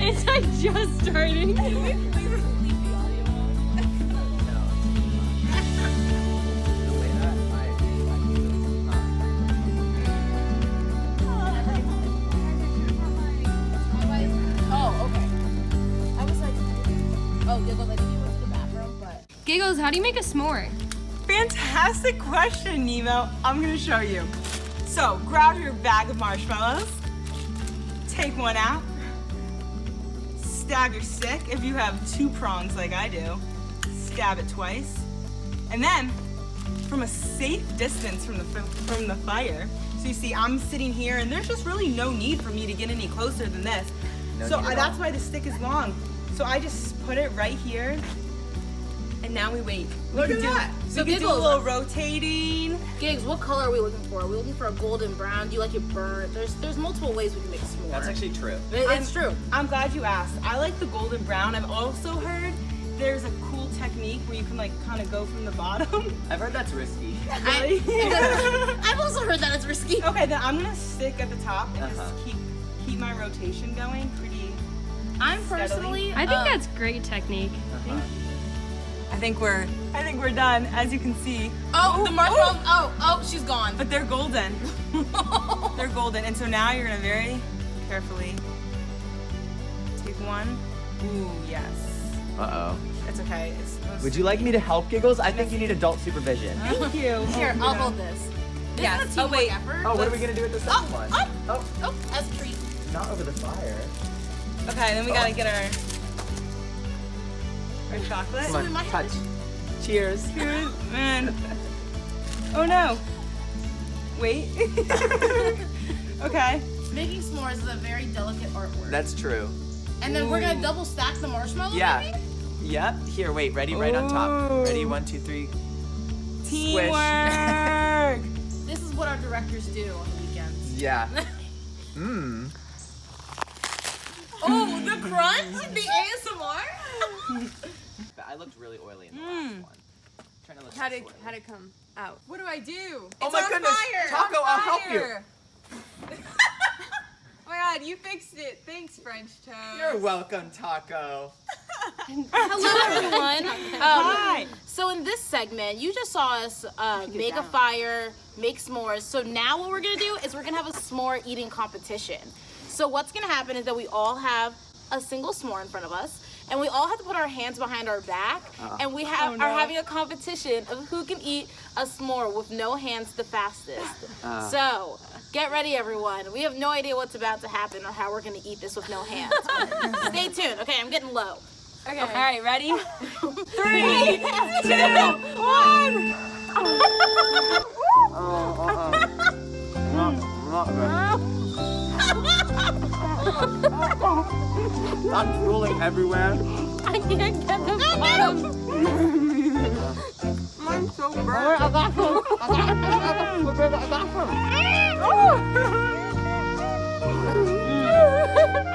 It's like just starting. Giggles, how do you make a s'more? Fantastic question, Nemo. I'm gonna show you. So grab your bag of marshmallows, take one out, stab your stick. If you have 2 prongs like I do, stab it twice, and then from a safe distance from the fire. So you see, I'm sitting here, and there's just really no need for me to get any closer than this. So that's why the stick is long. So I just put it right here. And now we wait. Look at that. So we can do a little rotating. Gigs, what color are we looking for? Are we looking for a golden brown? Do you like it burnt? There's multiple ways we can make a s'more. That's actually true. It's true. I'm glad you asked. I like the golden brown. I've also heard there's a cool technique where you can like kind of go from the bottom. I've heard that's risky. Really? I've also heard that it's risky. Okay, then I'm gonna stick at the top and just keep my rotation going pretty I'm steadily. personally. I think that's great technique. I think we're done, as you can see. Oh, the marshmallows. Oh, she's gone. But they're golden. They're golden. And so now you're gonna very carefully take one. Ooh, yes. Uh-oh. It's okay. Would you like me to help, Giggles? I think you need adult supervision. Thank you. Here, I'll hold this. Yes. This is a teamwork effort. Oh, what are we gonna do with the second one? Oh, as a treat. Not over the fire. Okay, then we gotta get our chocolate. Come on, touch. Cheers. Cheers, man. Oh no. Wait. Okay. Making s'mores is a very delicate artwork. That's true. And then we're gonna double stack the marshmallows. Yeah. Maybe? Yep. Here, wait. Ready? Right on top. Ready? 1, 2, 3. Teamwork. This is what our directors do on the weekends. Yeah. Mmm. Oh, the crunch, the ASMR. I looked really oily in the last one. Trying to look How'd less it oily. come out? What do I do? Oh my goodness! fire. Taco, I'll help you. Oh my god, you fixed it. Thanks, French toast. You're welcome, Taco. Hello, everyone. Hi. So in this segment, you just saw us make a fire, make s'mores. So now what we're gonna do is we're gonna have a s'more eating competition. So what's gonna happen is that we all have a single s'more in front of us, and we all have to put our hands behind our back, and we are having a competition of who can eat a s'more with no hands the fastest. So get ready, everyone. We have no idea what's about to happen or how we're gonna eat this with no hands. Stay tuned. Okay, I'm getting low. Okay. All right, ready? 3, 2, 1. I'm drooling everywhere. I can't get the bottom. I'm so burnt. I got I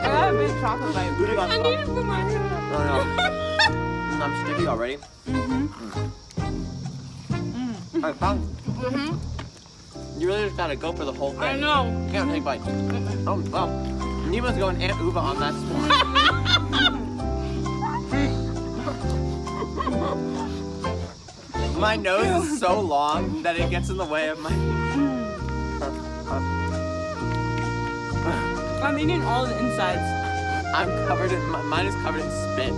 got a big chocolate bite. Putting on I need to put my hand. No. I'm sticky already. I found. You really just gotta go for the whole thing. I know. You can't take bites. Oh, well. Neva's going Aunt Uva on that s'more. My nose is so long that it gets in the way of my. I'm eating all the insides. I'm covered in. Mine is covered in spit.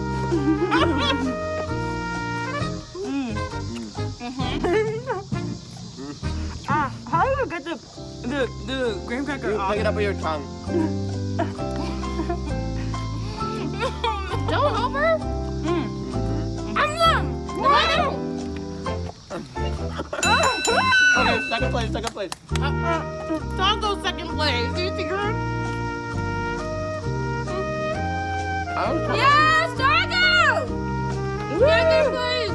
How do I get the graham cracker You off? pick it up with your tongue. Don't help her. Okay, second place. Taco second place. Do you think her? Yes, Taco! Second place.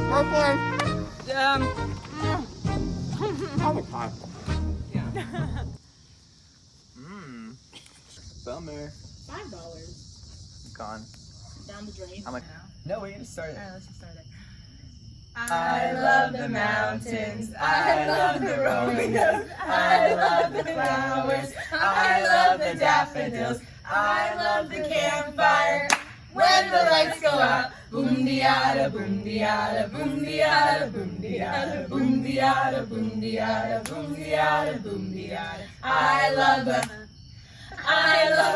Bummer. $5. Gone. Down the drain. I'm like, no, we need to start it. Alright, let's just start it. I love the mountains, I love the romeos, I love the flowers, I love the daffodils, I love the campfire. When the lights go out, boom diada, boom diada, boom diada, boom diada, boom diada, boom diada, boom diada, boom diada. I love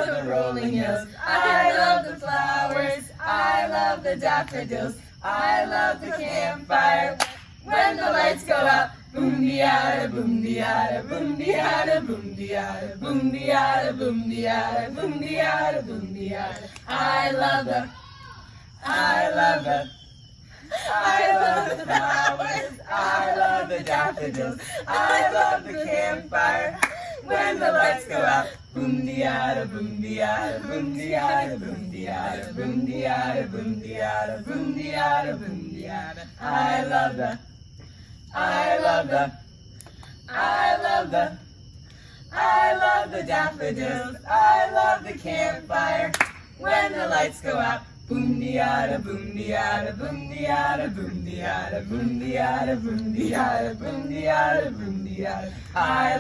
the rolling hills. I love the flowers. I love the daffodils. I love the campfire. When the lights go out, boom diada, boom diada, boom diada, boom diada, boom diada, boom diada, boom diada, boom diada. I love the flowers. I love the daffodils. I love the campfire. When the lights go out, boom diada, boom diada, boom diada, boom diada, boom diada, boom diada, boom diada, boom diada. I love the daffodils. I love the campfire. When the lights go out, boom diada, boom diada, boom diada, boom diada, boom diada, boom diada, boom diada, boom diada. I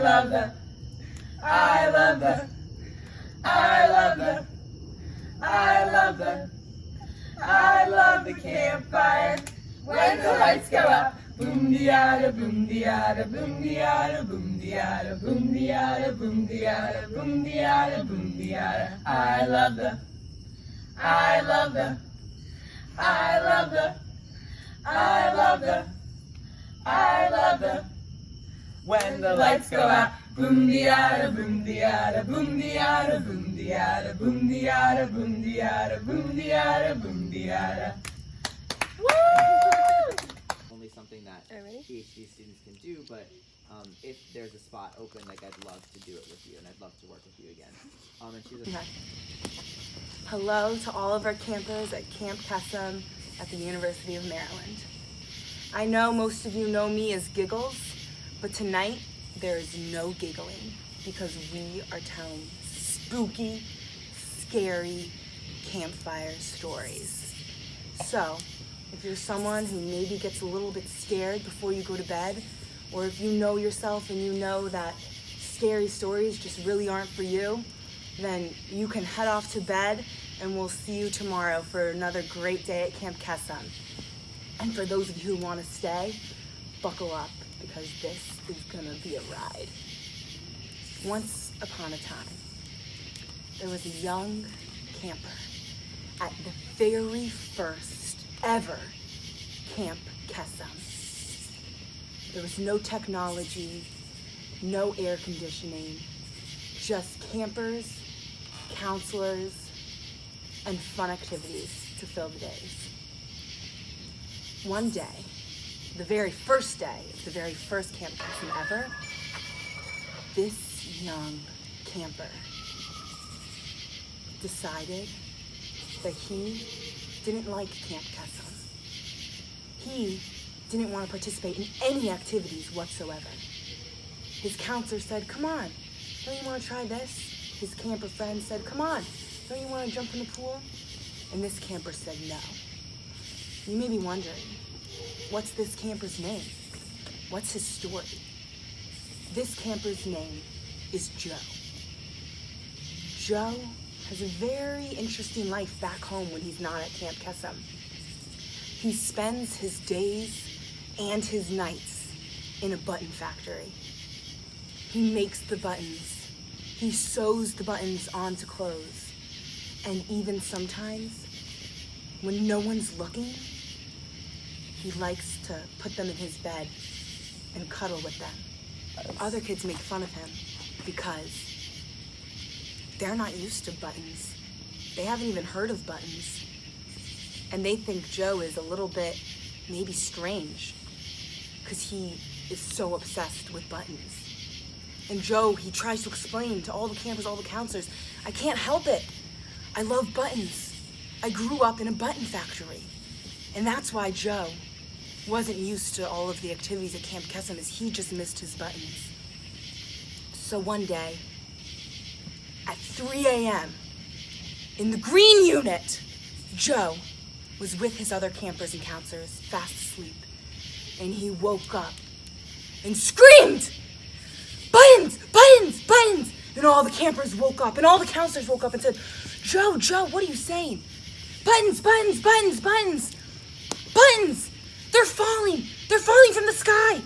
love the campfire. When the lights go out, boom diada, boom diada, boom diada, boom diada, boom diada, boom diada, boom diada, boom diada. I love the when the lights go out, boom diada, boom diada, boom diada, boom diada, boom diada, boom diada, boom diada, boom diada. Only something that PhD students can do, but if there's a spot open, like I'd love to do it with you, and I'd love to work with you again. And she's a Hello to all of our campers at Camp Kesem at the University of Maryland. I know most of you know me as Giggles, but tonight there is no giggling because we are telling spooky, scary campfire stories. So, if you're someone who maybe gets a little bit scared before you go to bed, or if you know yourself and you know that scary stories just really aren't for you, then you can head off to bed and we'll see you tomorrow for another great day at Camp Kesem. And for those of you who want to stay, buckle up because this is gonna be a ride. Once upon a time, there was a young camper at the very first ever Camp Kesem. There was no technology, no air conditioning, just campers, counselors, and fun activities to fill the days. One day, the very first day of the very first Camp Kesem ever, this young camper decided that he didn't like Camp Kesem. He didn't want to participate in any activities whatsoever. His counselor said, "Come on, don't you want to try this?" His camper friend said, "Come on, don't you want to jump in the pool?" And this camper said no. You may be wondering, what's this camper's name? What's his story? This camper's name is Joe. Joe has a very interesting life back home when he's not at Camp Kesem. He spends his days and his nights in a button factory. He makes the buttons. He sews the buttons onto clothes. And even sometimes, when no one's looking, he likes to put them in his bed and cuddle with them. Other kids make fun of him because they're not used to buttons. They haven't even heard of buttons. And they think Joe is a little bit maybe strange because he is so obsessed with buttons. And Joe, he tries to explain to all the campers, all the counselors, "I can't help it. I love buttons. I grew up in a button factory." And that's why Joe wasn't used to all of the activities at Camp Kesem, is he just missed his buttons. So one day, at 3 a.m., in the green unit, Joe was with his other campers and counselors, fast asleep. And he woke up and screamed, "Buttons! Buttons! Buttons!" And all the campers woke up and all the counselors woke up and said, Joe, what are you saying? Buttons, buttons, buttons, buttons, buttons! They're falling from the sky.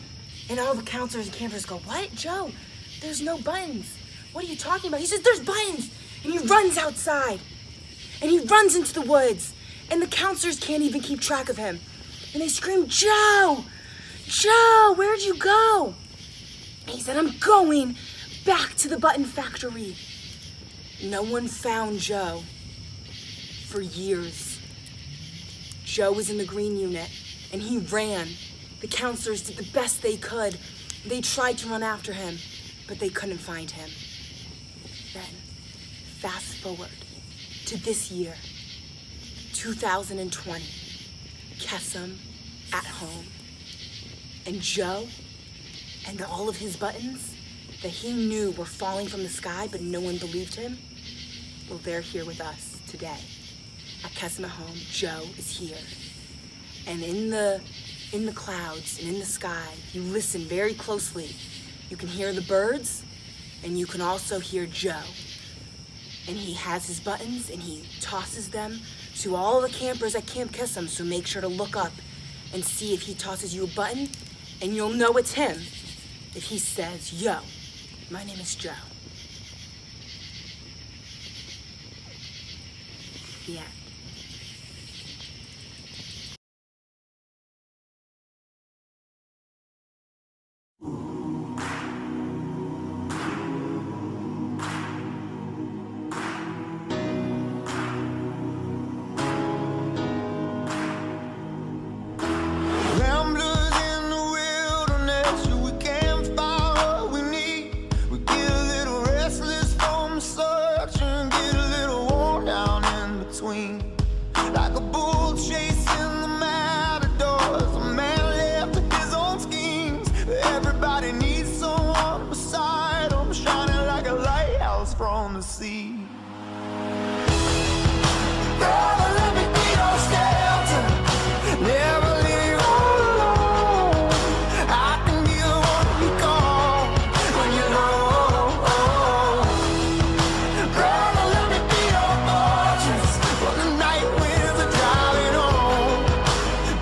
And all the counselors and campers go, what, Joe? There's no buttons. What are you talking about? He says, there's buttons. And he runs outside. And he runs into the woods. And the counselors can't even keep track of him. And they scream, Joe, where'd you go? And he said, I'm going back to the button factory. No one found Joe for years. Joe was in the green unit, and he ran. The counselors did the best they could. They tried to run after him, but they couldn't find him. Then, fast forward to this year, 2020, Kesem at home. And Joe and all of his buttons that he knew were falling from the sky, but no one believed him, well, they're here with us today. At Kesem at home, Joe is here. And in the clouds and in the sky, if you listen very closely, you can hear the birds, and you can also hear Joe. And he has his buttons, and he tosses them to all the campers at Camp Kesem, so make sure to look up and see if he tosses you a button, and you'll know it's him if he says, yo, my name is Joe. The end. Like a bull chasing the matadors, a man left to his own schemes. Everybody needs someone beside him, shining like a lighthouse from the sea. Brother, let me be your shelter, never leave you all alone. I can be the one you call when you're low. Brother, let me be your fortress when the night winds are driving on.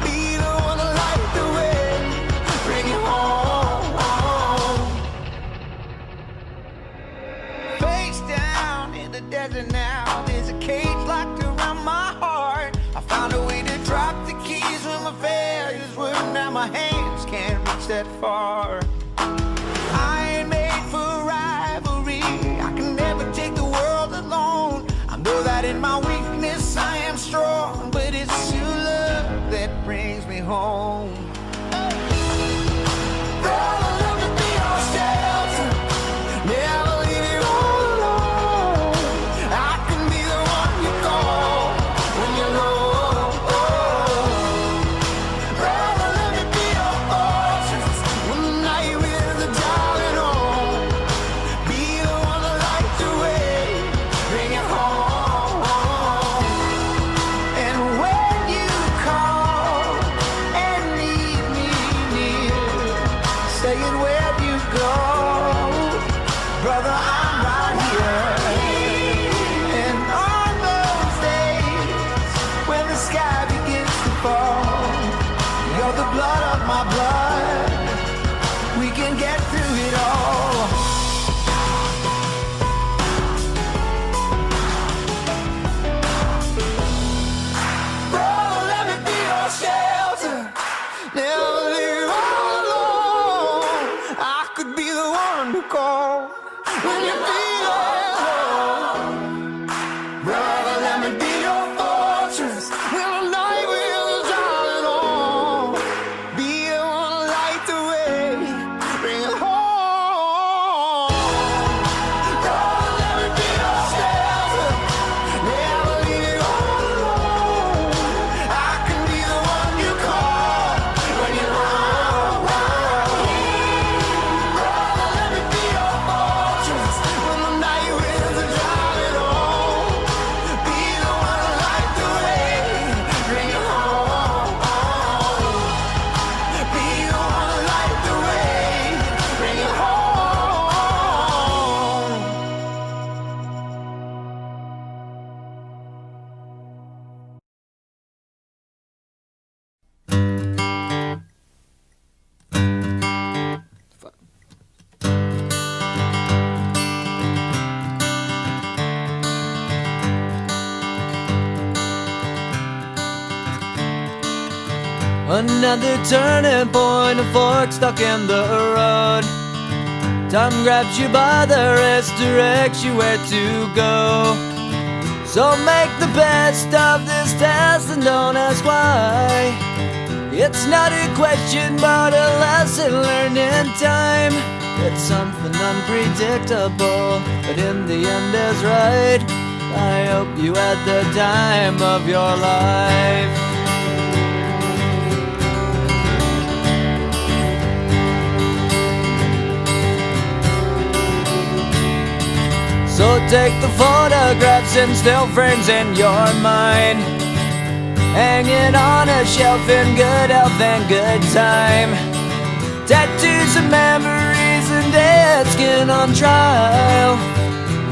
Be the one to light the way, bring you home. Face down in the desert now, there's a cage locked around my heart. I found a way to drop the keys when my failures were. Now my hands can't reach that far. I ain't made for rivalry, I can never take the world alone. I know that in my weakness I am strong, but it's your love that brings me home. Brother, let me be your shelter, never leave you all alone. I can be the one you call when you're low. Brother, let me be your fortress when the night winds are driving on. Be the one to light the way, bring it home. And when you call and need me near, saying where'd you go, brother, I'm right here. And on those days when the sky begins to fall, you're the blood of my blood, we can get through it all. Brother, let me be your shelter, never leave you all alone. I could be the one to call when you're Another turning point, a fork stuck in the road. Time grabs you by the wrist, directs you where to go. So make the best of this test and don't ask why. It's not a question but a lesson learned in time. It's something unpredictable, but in the end is right. I hope you had the time of your life. So take the photographs and still frames in your mind, hanging on a shelf in good health and good time. Tattoos of memories and dead skin on trial.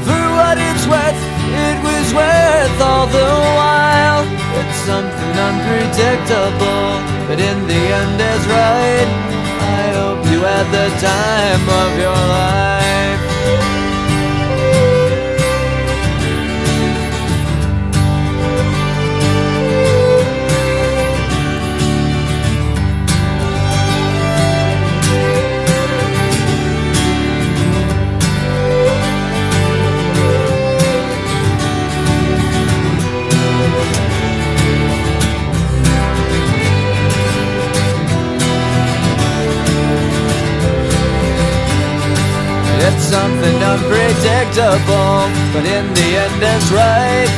For what it's worth, it was worth all the while. It's something unpredictable, but in the end is right. I hope you had the time of your life. It's something unpredictable, but in the end it's right.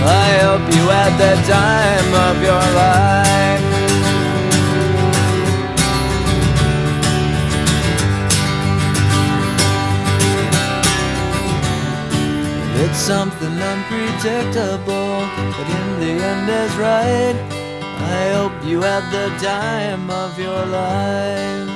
I hope you had the time of your life. It's something unpredictable, but in the end is right. I hope you had the time of your life.